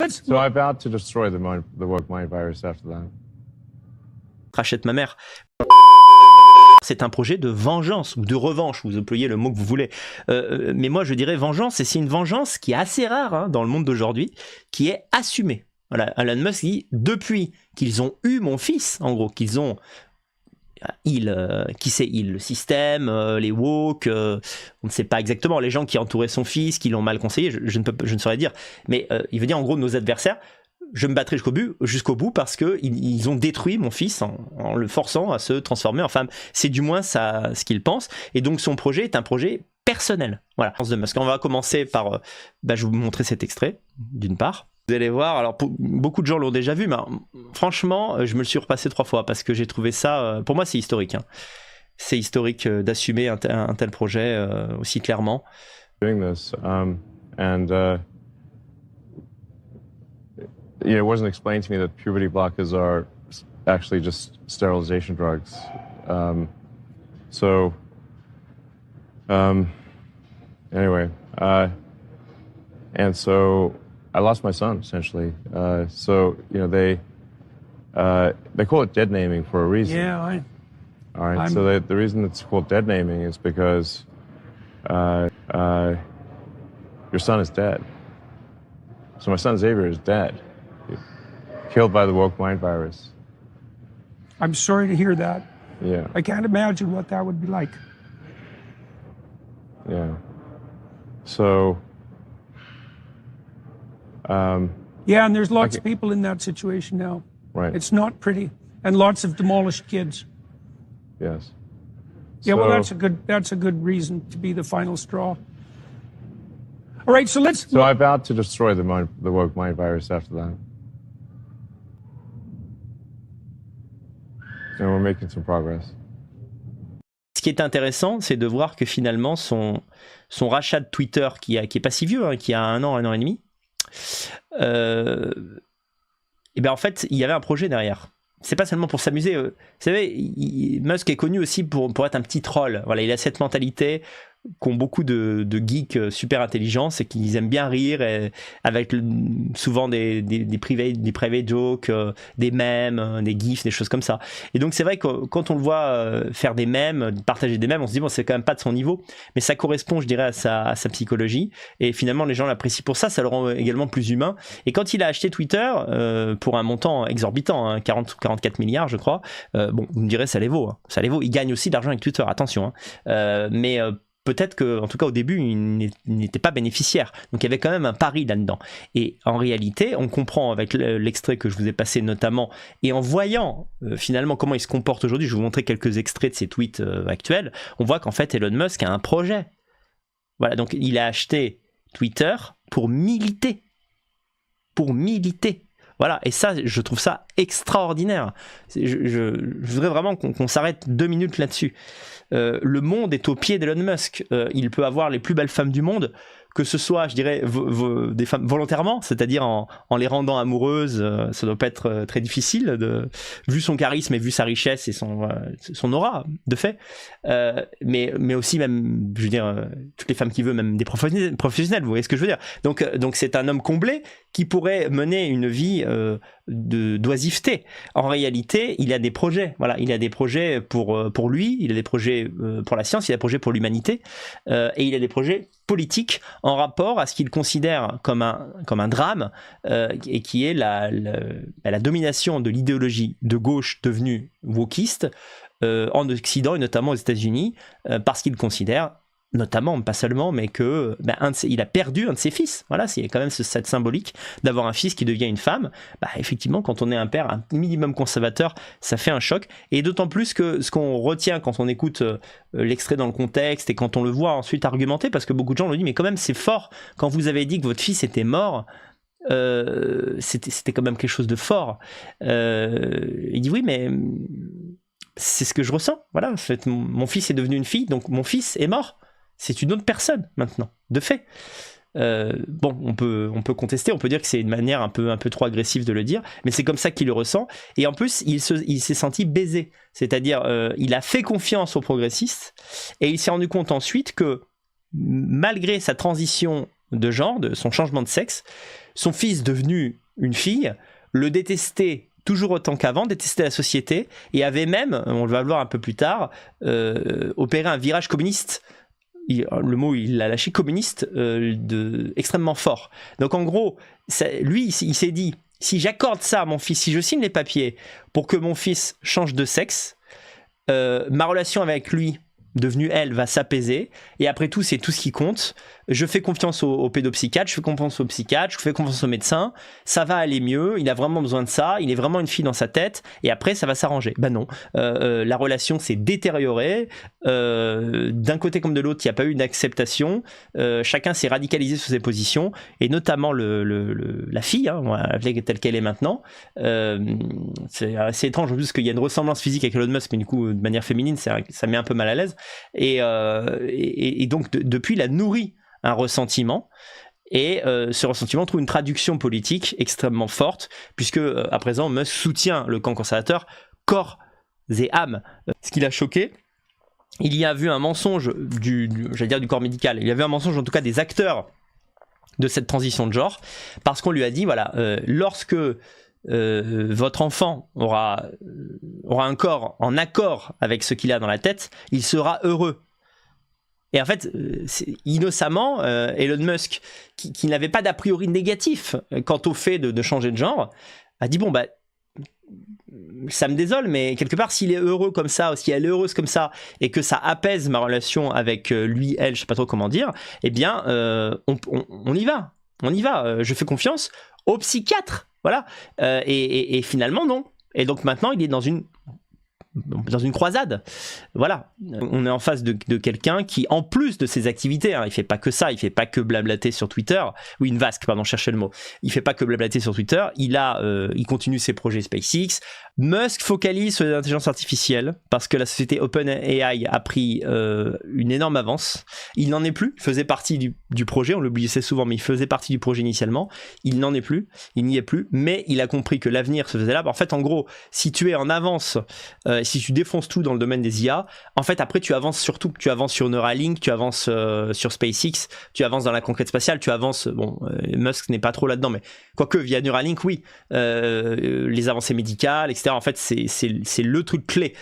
let's. So I vowed to destroy the woke mind virus after that. Rachète ma mère. C'est un projet de vengeance ou de revanche, vous employez le mot que vous voulez. Mais moi je dirais vengeance, et c'est une vengeance qui est assez rare hein, dans le monde d'aujourd'hui, qui est assumée. Voilà, Elon Musk dit, depuis qu'ils ont eu mon fils, en gros, qu'ils ont... qui c'est il? Le système, les woke, on ne sait pas exactement, les gens qui entouraient son fils, qui l'ont mal conseillé, je ne saurais dire. Mais il veut dire en gros nos adversaires, je me battrai jusqu'au bout parce qu'ils ont détruit mon fils en le forçant à se transformer en femme. C'est du moins ça, ce qu'il pense. Et donc son projet est un projet personnel. Voilà. De Musk. On va commencer par... je vais vous montrer cet extrait, d'une part. Vous allez voir, alors beaucoup de gens l'ont déjà vu, mais franchement, je me le suis repassé 3 fois parce que j'ai trouvé ça... pour moi, c'est historique. Hein. C'est historique d'assumer un tel projet aussi clairement. Doing this, it wasn't explained to me that puberty blockers are actually just sterilization drugs. Anyway, and so I lost my son essentially. They call it dead naming for a reason. Yeah, all right. So the reason it's called dead naming is because your son is dead. So my son Xavier is dead. Killed by the woke mind virus. I'm sorry to hear that. Yeah. I can't imagine what that would be like. Yeah. So. Yeah, and there's lots of people in that situation now. Right. It's not pretty, and lots of demolished kids. Yes. Yeah, well, that's a good reason to be the final straw. All right, so let's. So I vowed to destroy the woke mind virus after that. And we're making some progress. Ce qui est intéressant, c'est de voir que finalement son rachat de Twitter, qui est pas si vieux, hein, qui a 1 an et demi, et bien en fait, il y avait un projet derrière. C'est pas seulement pour s'amuser. Vous savez, Musk est connu aussi pour être un petit troll. Voilà, il a cette mentalité qu'ont beaucoup de geeks super intelligents, c'est qu'ils aiment bien rire avec souvent des private jokes, des mèmes, des gifs, des choses comme ça. Et donc c'est vrai que quand on le voit faire des mèmes, partager des mèmes, on se dit bon, c'est quand même pas de son niveau, mais ça correspond, je dirais, à sa psychologie, et finalement les gens l'apprécient pour ça, ça le rend également plus humain. Et quand il a acheté Twitter pour un montant exorbitant, hein, 40 ou 44 milliards je crois, bon, vous me direz ça les vaut, hein, ça les vaut, il gagne aussi de l'argent avec Twitter, attention, hein, mais peut-être que, en tout cas au début, il n'était pas bénéficiaire. Donc il y avait quand même un pari là-dedans. Et en réalité, on comprend avec l'extrait que je vous ai passé notamment, et en voyant finalement comment il se comporte aujourd'hui, je vais vous montrer quelques extraits de ses tweets actuels, on voit qu'en fait Elon Musk a un projet. Voilà, donc il a acheté Twitter pour militer. Pour militer. Voilà, et ça, je trouve ça extraordinaire. Je voudrais vraiment qu'on s'arrête 2 minutes là-dessus. Le monde est au pied d'Elon Musk. Il peut avoir les plus belles femmes du monde, que ce soit, je dirais, des femmes volontairement, c'est-à-dire en les rendant amoureuses. Ça doit pas être très difficile, vu son charisme et vu sa richesse et son aura, de fait. Mais aussi même, je veux dire, toutes les femmes qu'il veut, même des professionnels, vous voyez ce que je veux dire. Donc c'est un homme comblé qui pourrait mener une vie d'oisiveté. En réalité, il a des projets. Voilà, il a des projets pour lui, il a des projets pour la science, il a des projets pour l'humanité, et il a des projets politiques en rapport à ce qu'il considère comme un drame, et qui est la domination de l'idéologie de gauche devenue wokiste en Occident et notamment aux États-Unis, parce qu'il considère, notamment, pas seulement, mais que il a perdu un de ses fils. Voilà, c'est quand même cette symbolique d'avoir un fils qui devient une femme. Effectivement, quand on est un père un minimum conservateur, ça fait un choc. Et d'autant plus que ce qu'on retient quand on écoute l'extrait dans le contexte et quand on le voit ensuite argumenter, parce que beaucoup de gens le disent, mais quand même c'est fort, quand vous avez dit que votre fils était mort, c'était quand même quelque chose de fort. Il dit oui, mais c'est ce que je ressens. Voilà, en fait, mon fils est devenu une fille, donc mon fils est mort. C'est une autre personne maintenant, de fait. Bon, on peut contester, on peut dire que c'est une manière un peu trop agressive de le dire, mais c'est comme ça qu'il le ressent. Et en plus, il s'est senti baisé. C'est-à-dire, il a fait confiance aux progressistes et il s'est rendu compte ensuite que malgré sa transition de genre, de son changement de sexe, son fils devenu une fille le détestait toujours autant qu'avant, détestait la société et avait même, on va le voir un peu plus tard, opéré un virage communiste. Le mot, il l'a lâché, communiste, extrêmement fort. Donc en gros, lui, il s'est dit, si j'accorde ça à mon fils, si je signe les papiers pour que mon fils change de sexe, ma relation avec lui, devenue elle, va s'apaiser. Et après tout, c'est tout ce qui compte. Je fais confiance aux pédopsychiatres, je fais confiance aux psychiatres, je fais confiance aux médecins. Ça va aller mieux, il a vraiment besoin de ça, il est vraiment une fille dans sa tête. Et après, ça va s'arranger. Ben non, la relation s'est détériorée. D'un côté comme de l'autre, il n'y a pas eu d'acceptation. Chacun s'est radicalisé sur ses positions. Et notamment la fille, on va l'appeler telle qu'elle est maintenant. C'est assez étrange en plus qu'il y a une ressemblance physique avec Elon Musk, mais du coup, de manière féminine, ça met un peu mal à l'aise. Et donc, depuis, il a nourri un ressentiment, et ce ressentiment trouve une traduction politique extrêmement forte, puisque à présent Musk soutient le camp conservateur corps et âme. Ce qui l'a choqué, il y a vu un mensonge j'allais dire du corps médical, il y a vu un mensonge en tout cas des acteurs de cette transition de genre, parce qu'on lui a dit voilà, lorsque votre enfant aura un corps en accord avec ce qu'il a dans la tête, il sera heureux. Et en fait, innocemment, Elon Musk, qui n'avait pas d'a priori négatif quant au fait de changer de genre, a dit bon, bah, ça me désole, mais quelque part, s'il est heureux comme ça, ou si elle est heureuse comme ça, et que ça apaise ma relation avec lui, elle, je sais pas trop comment dire, eh bien, on y va. On y va. Je fais confiance au psychiatre. Voilà. Et finalement, non. Et donc maintenant, il est dans une croisade. Voilà, on est en face de quelqu'un qui, en plus de ses activités, il fait pas que ça, il fait pas que blablater sur Twitter, oui, une vasque, pardon, cherchez le mot, il fait pas que blablater sur Twitter, il continue ses projets SpaceX. Musk focalise sur l'intelligence artificielle parce que la société OpenAI a pris une énorme avance. Il n'en est plus, il faisait partie du projet, on l'oublie assez souvent, mais il faisait partie du projet initialement. Il n'en est plus, il n'y est plus, mais il a compris que l'avenir se faisait là. En fait, en gros, si tu es en avance, si tu défonces tout dans le domaine des IA, en fait, après, tu avances sur tout. Tu avances sur Neuralink, tu avances sur SpaceX, tu avances dans la conquête spatiale, tu avances, Musk n'est pas trop là-dedans, mais quoique via Neuralink, oui, les avancées médicales, etc. En fait, c'est le truc clé.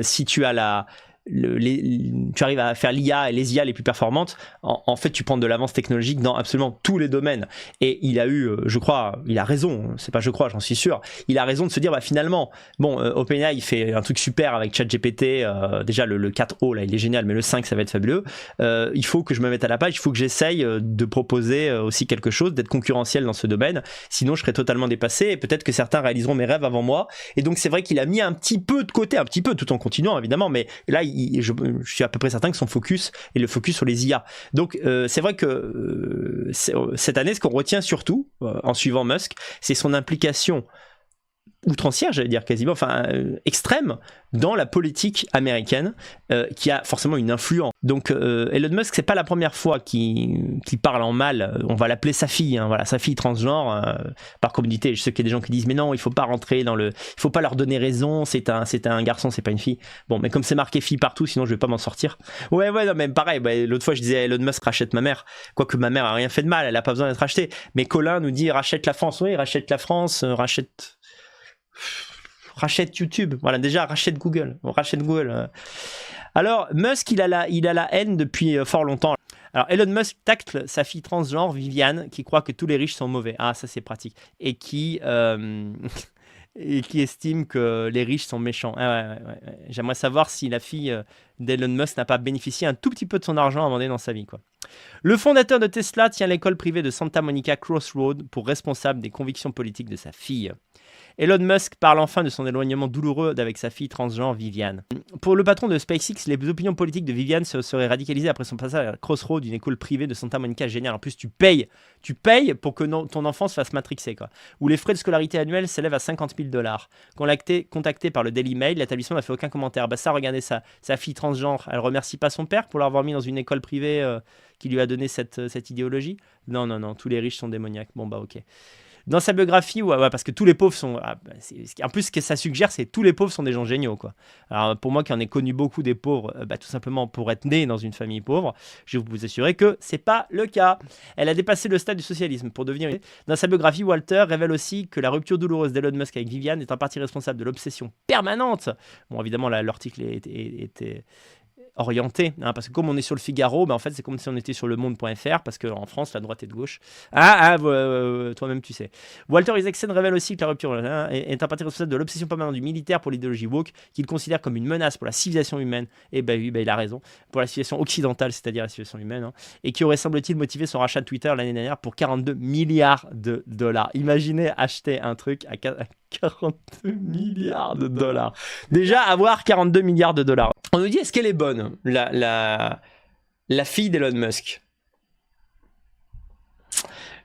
Si tu as tu arrives à faire l'IA et les IA les plus performantes, en fait tu prends de l'avance technologique dans absolument tous les domaines. Et il a eu, je crois, il a raison, c'est pas je crois, j'en suis sûr, il a raison de se dire finalement, OpenAI il fait un truc super avec ChatGPT, déjà le 4O là il est génial, mais le 5 ça va être fabuleux, il faut que je me mette à la page, il faut que j'essaye de proposer aussi quelque chose, d'être concurrentiel dans ce domaine, sinon je serai totalement dépassé et peut-être que certains réaliseront mes rêves avant moi. Et donc c'est vrai qu'il a mis un petit peu de côté, un petit peu, tout en continuant évidemment, mais là je suis à peu près certain que son focus est le focus sur les IA. Donc c'est vrai que cette année, ce qu'on retient surtout en suivant Musk, c'est son implication outrancière, j'allais dire quasiment, extrême dans la politique américaine, qui a forcément une influence. Donc Elon Musk, c'est pas la première fois qu'il parle en mal, on va l'appeler sa fille, voilà, sa fille transgenre, par communauté. Je sais qu'il y a des gens qui disent mais non, il faut pas rentrer il faut pas leur donner raison, c'est un garçon, c'est pas une fille. Bon, mais comme c'est marqué fille partout, sinon je vais pas m'en sortir. Ouais, non, mais pareil, l'autre fois je disais Elon Musk rachète ma mère, quoique ma mère a rien fait de mal, elle a pas besoin d'être rachetée. Mais Colin nous dit rachète la France, oui, rachète la France, rachète YouTube, voilà, déjà rachète Google. Alors Musk, il a la haine depuis fort longtemps. Alors Elon Musk tacle sa fille transgenre Viviane, qui croit que tous les riches sont mauvais. Ah, ça c'est pratique. Et qui estime que les riches sont méchants. Ah, ouais. J'aimerais savoir si la fille d'Elon Musk n'a pas bénéficié un tout petit peu de son argent à un moment donné dans sa vie, quoi. Le fondateur de Tesla tient l'école privée de Santa Monica Crossroads pour responsable des convictions politiques de sa fille. Elon Musk parle enfin de son éloignement douloureux avec sa fille transgenre Viviane. Pour le patron de SpaceX, les opinions politiques de Viviane seraient radicalisées après son passage à Crossroads, une école privée de Santa Monica. Génial. En plus, tu payes pour que ton enfant se fasse matrixer, quoi. Où les frais de scolarité annuels s'élèvent à $50,000. Contacté par le Daily Mail, l'établissement n'a fait aucun commentaire. Regardez ça. Sa fille transgenre, elle remercie pas son père pour l'avoir mis dans une école privée qui lui a donné cette idéologie. Non, tous les riches sont démoniaques. Bon, ok. Dans sa biographie, ouais, parce que tous les pauvres sont... en plus, ce que ça suggère, c'est que tous les pauvres sont des gens géniaux, quoi. Alors, pour moi qui en ai connu beaucoup des pauvres, tout simplement pour être né dans une famille pauvre, je vais vous assurer que c'est pas le cas. Elle a dépassé le stade du socialisme pour devenir... Dans sa biographie, Walter révèle aussi que la rupture douloureuse d'Elon Musk avec Viviane est en partie responsable de l'obsession permanente. Bon, évidemment, l'article était orienté, hein, parce que comme on est sur le Figaro, en fait c'est comme si on était sur le monde.fr, parce qu'en France la droite est de gauche. Toi-même tu sais. Walter Isaacson révèle aussi que la rupture est en partie responsable de l'obsession permanente du militaire pour l'idéologie woke, qu'il considère comme une menace pour la civilisation humaine, et oui, il a raison, pour la civilisation occidentale, c'est-à-dire la civilisation humaine, hein, et qui aurait semble-t-il motivé son rachat de Twitter l'année dernière pour 42 milliards de dollars. Imaginez acheter un truc à 42 milliards de dollars. Déjà, avoir 42 milliards de dollars. On nous dit, est-ce qu'elle est bonne, la fille d'Elon Musk?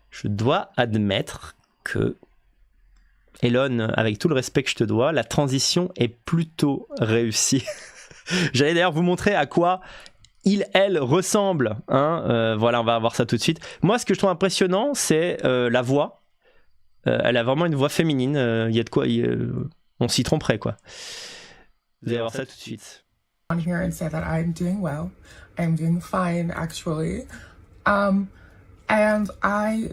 Je dois admettre que, Elon, avec tout le respect que je te dois, la transition est plutôt réussie. J'allais d'ailleurs vous montrer à quoi elle ressemble. Hein. Voilà, on va voir ça tout de suite. Moi, ce que je trouve impressionnant, c'est la voix. Elle a vraiment une voix féminine. Il y a de quoi. On s'y tromperait, quoi. Vous allez voir ça tout de suite. On here and say that I'm doing well. I'm doing fine, actually. And I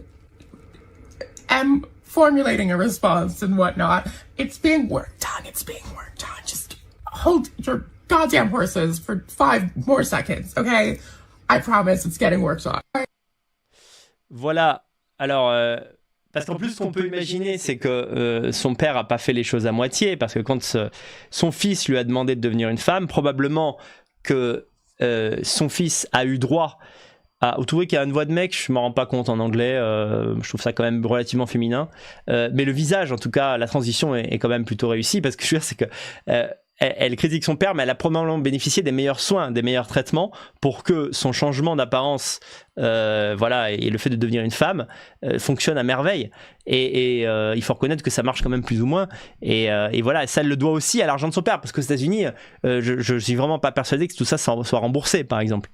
am formulating a response and whatnot. It's being worked on. It's being worked on. Just hold your goddamn horses for 5 more seconds, okay? I promise it's getting worked on. Voilà. Alors... Parce qu'en plus, ce qu'on peut imaginer, c'est que son père n'a pas fait les choses à moitié, parce que quand son fils lui a demandé de devenir une femme, probablement que son fils a eu droit à... Vous trouvez qu'il y a une voix de mec, je ne m'en rends pas compte en anglais, je trouve ça quand même relativement féminin. Mais le visage, en tout cas, la transition est quand même plutôt réussie, parce que je veux dire, c'est que... Elle critique son père, mais elle a probablement bénéficié des meilleurs soins, des meilleurs traitements pour que son changement d'apparence, voilà, et le fait de devenir une femme fonctionne à merveille. Et il faut reconnaître que ça marche quand même plus ou moins. Et voilà, ça elle le doit aussi à l'argent de son père, parce qu'aux États-Unis, je suis vraiment pas persuadé que tout ça soit remboursé, par exemple.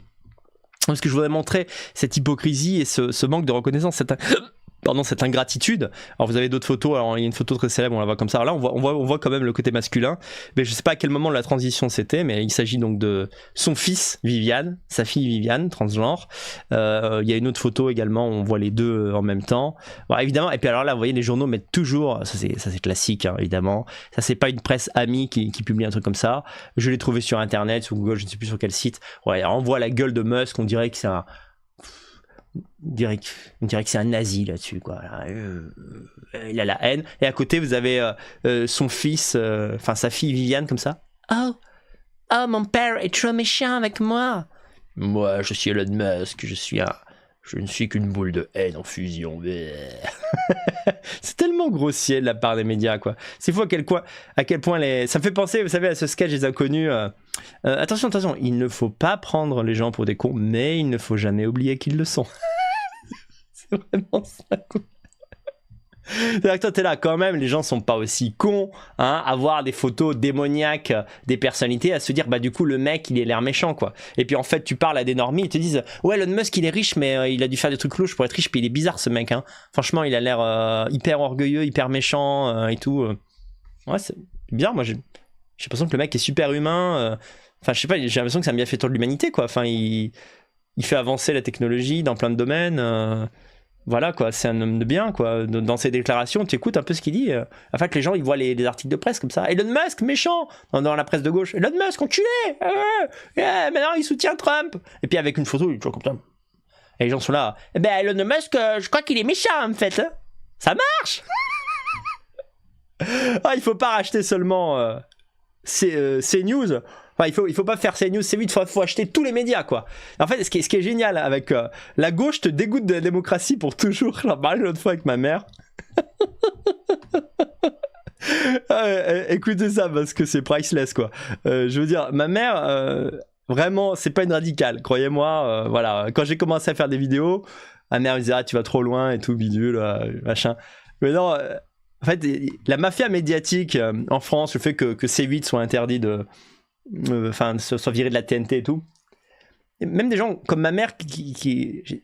Parce que je voudrais montrer cette hypocrisie et ce manque de reconnaissance, cette ingratitude. Alors vous avez d'autres photos, alors il y a une photo très célèbre, on la voit comme ça. Alors là on voit quand même le côté masculin, mais je sais pas à quel moment de la transition c'était, mais il s'agit donc de son fils Viviane, sa fille Viviane, transgenre. Il y a une autre photo également où on voit les deux en même temps. Bon, évidemment, et puis alors là vous voyez les journaux mettent toujours, ça c'est classique, hein, évidemment, ça c'est pas une presse amie qui publie un truc comme ça. Je l'ai trouvé sur internet, sur Google, je ne sais plus sur quel site. Ouais, alors on voit la gueule de Musk, on dirait que c'est un... On dirait que c'est un nazi là-dessus, quoi. Il a la haine. Et à côté, vous avez son fils, enfin sa fille Viviane, comme ça. Oh, mon père est trop méchant avec moi. Moi, je suis Elon Musk, je ne suis qu'une boule de haine en fusion. C'est tellement grossier de la part des médias, quoi. C'est fou à quel point ça me fait penser, vous savez, à ce sketch des Inconnus. Attention, il ne faut pas prendre les gens pour des cons, mais il ne faut jamais oublier qu'ils le sont. C'est vraiment ça, quoi. C'est-à-dire que toi t'es là quand même, les gens sont pas aussi cons, hein, à voir des photos démoniaques des personnalités, à se dire bah du coup le mec il a l'air méchant, quoi. Et puis en fait tu parles à des normies, ils te disent ouais Elon Musk il est riche mais il a dû faire des trucs louches pour être riche, puis il est bizarre ce mec, hein. Franchement il a l'air hyper orgueilleux, hyper méchant et tout. Ouais c'est bien, moi j'ai l'impression que le mec est super humain, enfin je sais pas, j'ai l'impression que ça a bien fait tour de l'humanité, quoi. Enfin il fait avancer la technologie dans plein de domaines. Voilà, quoi, c'est un homme de bien, quoi. Dans ses déclarations, tu écoutes un peu ce qu'il dit, afin que les gens ils voient les articles de presse comme ça. Elon Musk, méchant, dans la presse de gauche. Elon Musk, enculé, maintenant il soutient Trump. Et puis avec une photo, il est toujours comme ça. Et les gens sont là. Eh ben Elon Musk, je crois qu'il est méchant en fait. Hein. Ça marche. Ah, il faut pas racheter seulement CNews. Enfin, il faut pas faire CNews, c'est vite, faut acheter tous les médias, quoi. En fait, ce qui est génial avec la gauche te dégoûte de la démocratie pour toujours. J'en parlais l'autre fois avec ma mère. Écoutez ça parce que c'est priceless, quoi. Je veux dire, ma mère, vraiment, c'est pas une radicale, croyez-moi. Voilà, quand j'ai commencé à faire des vidéos, ma mère me disait ah tu vas trop loin et tout bidule, machin. Mais non. En fait, la mafia médiatique en France, le fait que C8 soit interdit soit viré de la TNT et tout, même des gens comme ma mère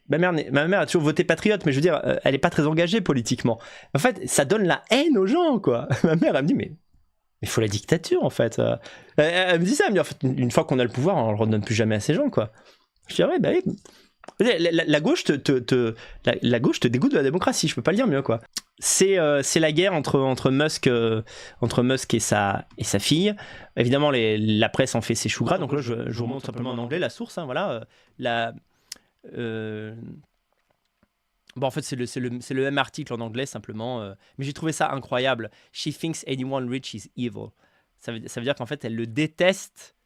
ma mère a toujours voté patriote, mais je veux dire, elle est pas très engagée politiquement. En fait, ça donne la haine aux gens, quoi. Ma mère, elle me dit, mais il faut la dictature, en fait. Elle me dit ça, elle me dit, en fait, une fois qu'on a le pouvoir, on le redonne plus jamais à ces gens, quoi. Je dis, ouais, bah oui. La gauche la gauche te dégoûte de la démocratie, je peux pas le dire mieux, quoi. C'est la guerre entre Musk et sa fille. Évidemment, la presse en fait ses choux gras. Donc là, je vous remontre simplement en anglais la source. Hein, voilà. Bon, en fait, c'est le même article en anglais simplement. Mais j'ai trouvé ça incroyable. She thinks anyone rich is evil. Ça veut dire qu'en fait, elle le déteste.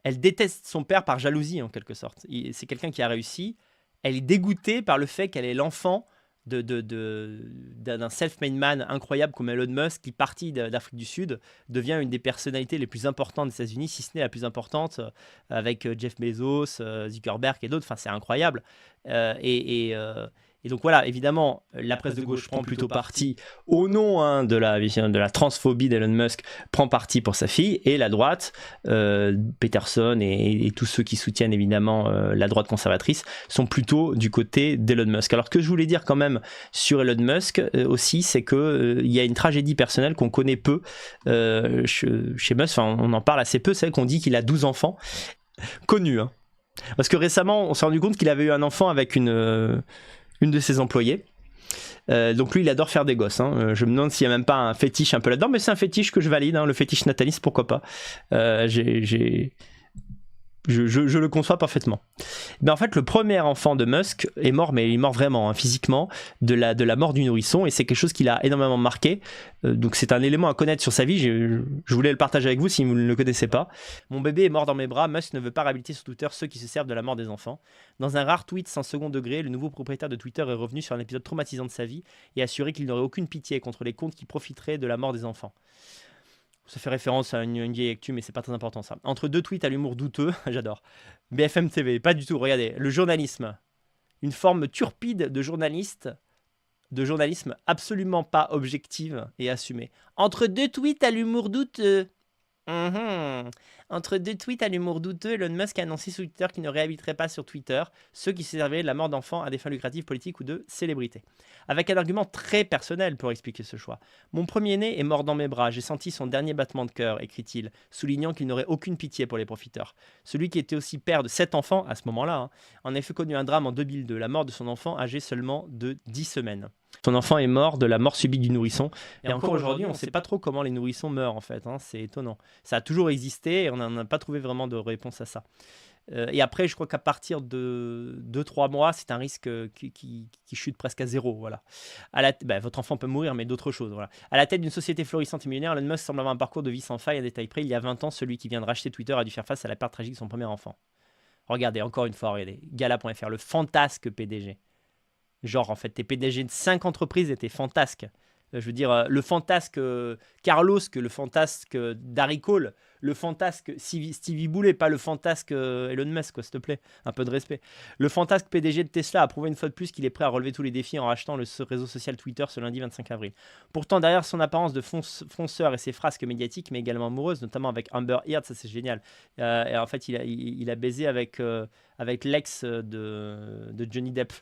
Elle déteste son père par jalousie, en quelque sorte. C'est quelqu'un qui a réussi. Elle est dégoûtée par le fait qu'elle est l'enfant d'un self-made man incroyable comme Elon Musk, qui, parti d'Afrique du Sud, devient une des personnalités les plus importantes des États-Unis, si ce n'est la plus importante, avec Jeff Bezos, Zuckerberg et d'autres. Enfin, c'est incroyable. Et donc voilà, évidemment, la presse de gauche prend plutôt parti au nom de la transphobie d'Elon Musk, prend parti pour sa fille, et la droite, Peterson et tous ceux qui soutiennent évidemment la droite conservatrice, sont plutôt du côté d'Elon Musk. Alors, ce que je voulais dire quand même sur Elon Musk aussi, c'est qu'il y a une tragédie personnelle qu'on connaît peu chez Musk, enfin, on en parle assez peu, c'est qu'on dit qu'il a 12 enfants, connus, hein. Parce que récemment, on s'est rendu compte qu'il avait eu un enfant avec une de ses employées. Donc lui, il adore faire des gosses. Hein. Je me demande s'il n'y a même pas un fétiche un peu là-dedans, mais c'est un fétiche que je valide, hein, le fétiche nataliste, pourquoi pas. Je le conçois parfaitement. Mais en fait, le premier enfant de Musk est mort, mais il est mort vraiment, hein, physiquement, de la mort du nourrisson, et c'est quelque chose qui l'a énormément marqué. Donc c'est un élément à connaître sur sa vie. Je voulais le partager avec vous si vous ne le connaissez pas. Mon bébé est mort dans mes bras. Musk ne veut pas réhabiliter sur Twitter ceux qui se servent de la mort des enfants. Dans un rare tweet sans second degré, le nouveau propriétaire de Twitter est revenu sur un épisode traumatisant de sa vie et assuré qu'il n'aurait aucune pitié contre les comptes qui profiteraient de la mort des enfants. Ça fait référence à une vieille actu, mais c'est pas très important ça. Entre deux tweets à l'humour douteux, j'adore. BFM TV, pas du tout, regardez. Le journalisme, une forme turpide de journalisme absolument pas objective et assumée. Entre deux tweets à l'humour douteux. Entre deux tweets à l'humour douteux, Elon Musk a annoncé sur Twitter qu'il ne réhabiliterait pas sur Twitter ceux qui se servaient de la mort d'enfants à des fins lucratives politiques ou de célébrités. Avec un argument très personnel pour expliquer ce choix. Mon premier-né est mort dans mes bras, j'ai senti son dernier battement de cœur, écrit-il, soulignant qu'il n'aurait aucune pitié pour les profiteurs. Celui qui était aussi père de 7 enfants à ce moment-là, en effet connu un drame en 2002, la mort de son enfant âgé seulement de 10 semaines. Son enfant est mort de la mort subite du nourrisson. Et encore aujourd'hui, on ne sait pas trop comment les nourrissons meurent en fait. Hein, c'est étonnant. Ça a toujours existé et on n'a pas trouvé vraiment de réponse à ça. Et après, je crois qu'à partir de 2-3 mois, c'est un risque qui chute presque à zéro. Voilà. Votre enfant peut mourir, mais d'autres choses. Voilà. À la tête d'une société florissante et millionnaire, Elon Musk semble avoir un parcours de vie sans faille. À détail près, il y a 20 ans, celui qui vient de racheter Twitter a dû faire face à la perte tragique de son premier enfant. Regardez, encore une fois, regardez. Gala.fr, le fantasque PDG. Genre, en fait, t'es PDG de 5 entreprises et t'es fantasque. Je veux dire, le fantasque Carlos, que le fantasque Darry Cole, le fantasque Stevie Boulet, pas le fantasque Elon Musk, s'il te plaît. Un peu de respect. Le fantasque PDG de Tesla a prouvé une fois de plus qu'il est prêt à relever tous les défis en rachetant le réseau social Twitter ce lundi 25 avril. Pourtant, derrière son apparence de fonceur et ses frasques médiatiques, mais également amoureuses, notamment avec Amber Heard, ça c'est génial. Et en fait, il a baisé avec l'ex de Johnny Depp.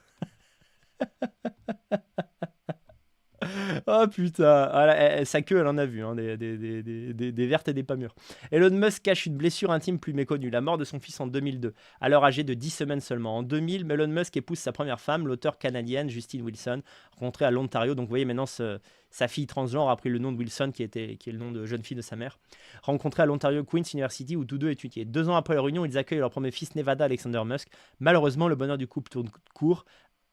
Oh putain, sa queue elle en a vu, hein, des vertes et des pas mûres. Elon Musk cache une blessure intime plus méconnue, la mort de son fils en 2002, alors âgé de 10 semaines seulement. En 2000, Elon Musk épouse sa première femme, l'auteure canadienne Justine Wilson, rencontrée à l'Ontario. Donc vous voyez maintenant sa fille transgenre a pris le nom de Wilson qui est le nom de jeune fille de sa mère, rencontrée à l'Ontario Queen's University où tous deux étudiaient. 2 ans après leur union, ils accueillent leur premier fils Nevada Alexander Musk. Malheureusement, le bonheur du couple tourne court.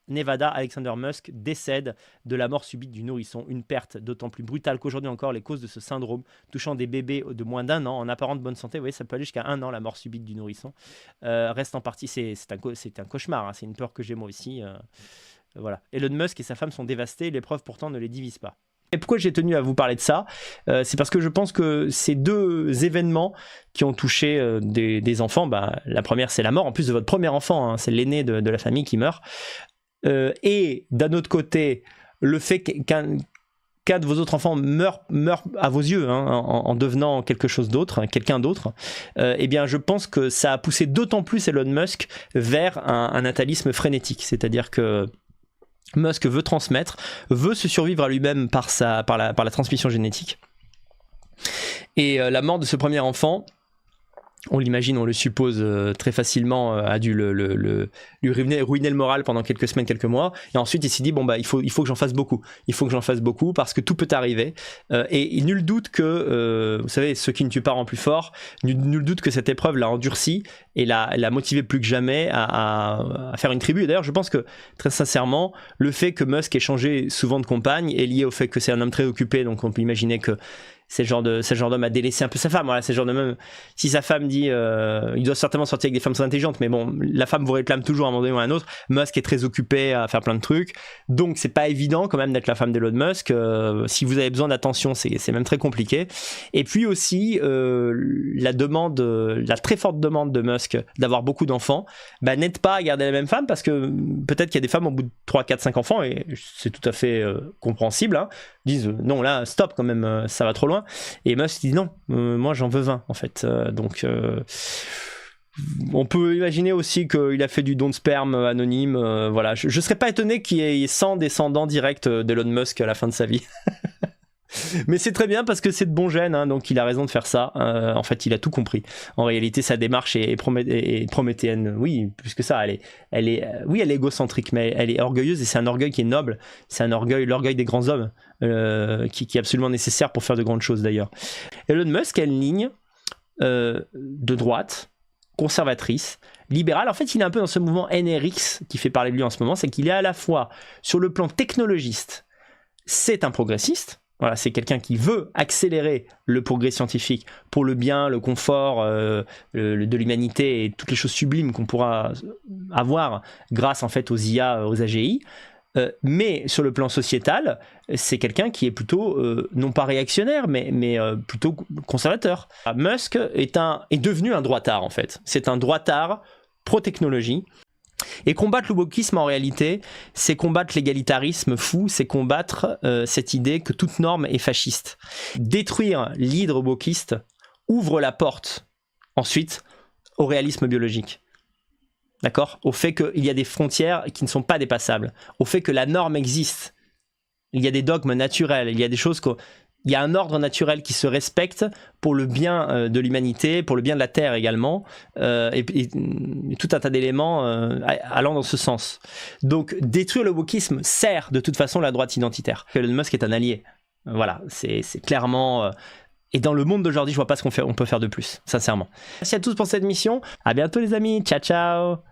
Nevada Alexander Musk décède de la mort subite du nourrisson, une perte d'autant plus brutale qu'aujourd'hui encore les causes de ce syndrome touchant des bébés de moins d'1 an en apparente bonne santé, vous voyez, ça peut aller jusqu'à 1 an la mort subite du nourrisson, reste en partie, c'est un cauchemar, hein, c'est une peur que j'ai moi aussi, voilà. Elon Musk et sa femme sont dévastés, l'épreuve pourtant ne les divise pas. Et pourquoi j'ai tenu à vous parler de ça, c'est parce que je pense que ces 2 événements qui ont touché des enfants, la première c'est la mort en plus de votre premier enfant, hein, c'est l'aîné de la famille qui meurt. Et d'un autre côté, le fait qu'un de vos autres enfants meurt à vos yeux, hein, en devenant quelque chose d'autre, quelqu'un d'autre, eh bien je pense que ça a poussé d'autant plus Elon Musk vers un natalisme frénétique. C'est-à-dire que Musk veut transmettre, veut se survivre à lui-même par la transmission génétique. Et la mort de ce premier enfant, on l'imagine, on le suppose très facilement, a dû lui ruiner le moral pendant quelques semaines, quelques mois. Et ensuite, il s'est dit, bon, bah, il faut que j'en fasse beaucoup. Il faut que j'en fasse beaucoup parce que tout peut arriver. Et nul doute que, vous savez, ce qui ne tue pas rend plus fort, nul doute que cette épreuve l'a endurci et l'a motivé plus que jamais à faire une tribu. Et d'ailleurs, je pense que, très sincèrement, le fait que Musk ait changé souvent de compagne est lié au fait que c'est un homme très occupé. Donc, on peut imaginer que c'est le genre d'homme à délaisser un peu sa femme. Voilà, c'est le genre de même. Si sa femme dit, il doit certainement sortir avec des femmes très intelligentes, mais bon, la femme vous réclame toujours à un moment donné ou à un autre. Musk est très occupé à faire plein de trucs, donc c'est pas évident quand même d'être la femme d'Elon Musk. Si vous avez besoin d'attention, c'est même très compliqué. Et puis aussi la très forte demande de Musk d'avoir beaucoup d'enfants, bah, n'aide pas à garder la même femme, parce que peut-être qu'il y a des femmes au bout de 3, 4, 5 enfants, et c'est tout à fait compréhensible, hein, disent non, là stop quand même, ça va trop loin. Et Musk dit non, moi j'en veux 20 en fait. Donc on peut imaginer aussi qu'il a fait du don de sperme anonyme. Voilà, je serais pas étonné qu'il y ait 100 descendants directs d'Elon Musk à la fin de sa vie. Mais c'est très bien parce que c'est de bons gènes, hein, donc il a raison de faire ça. En fait, il a tout compris. En réalité, sa démarche est prométhéenne. Oui, plus que ça, elle est égocentrique, mais elle est orgueilleuse, et c'est un orgueil qui est noble. C'est un orgueil, l'orgueil des grands hommes, qui est absolument nécessaire pour faire de grandes choses d'ailleurs. Elon Musk a une ligne de droite, conservatrice, libérale. En fait, il est un peu dans ce mouvement NRX qui fait parler de lui en ce moment, c'est qu'il est à la fois sur le plan technologiste, c'est un progressiste. Voilà, c'est quelqu'un qui veut accélérer le progrès scientifique pour le bien, le confort de l'humanité et toutes les choses sublimes qu'on pourra avoir grâce en fait aux IA, aux AGI. Mais sur le plan sociétal, c'est quelqu'un qui est plutôt non pas réactionnaire, mais plutôt conservateur. Musk est devenu un droitard en fait. C'est un droitard pro-technologie. Et combattre le wokisme en réalité, c'est combattre l'égalitarisme fou, c'est combattre cette idée que toute norme est fasciste. Détruire l'hydre wokiste ouvre la porte ensuite au réalisme biologique. D'accord ? Au fait qu'il y a des frontières qui ne sont pas dépassables, au fait que la norme existe. Il y a des dogmes naturels, il y a des choses il y a un ordre naturel qui se respecte pour le bien de l'humanité, pour le bien de la Terre également, et tout un tas d'éléments allant dans ce sens. Donc détruire le wokisme sert de toute façon la droite identitaire. Elon Musk est un allié. Voilà, c'est clairement... Et dans le monde d'aujourd'hui, je vois pas ce qu'on peut faire de plus, sincèrement. Merci à tous pour cette mission. À bientôt les amis. Ciao, ciao.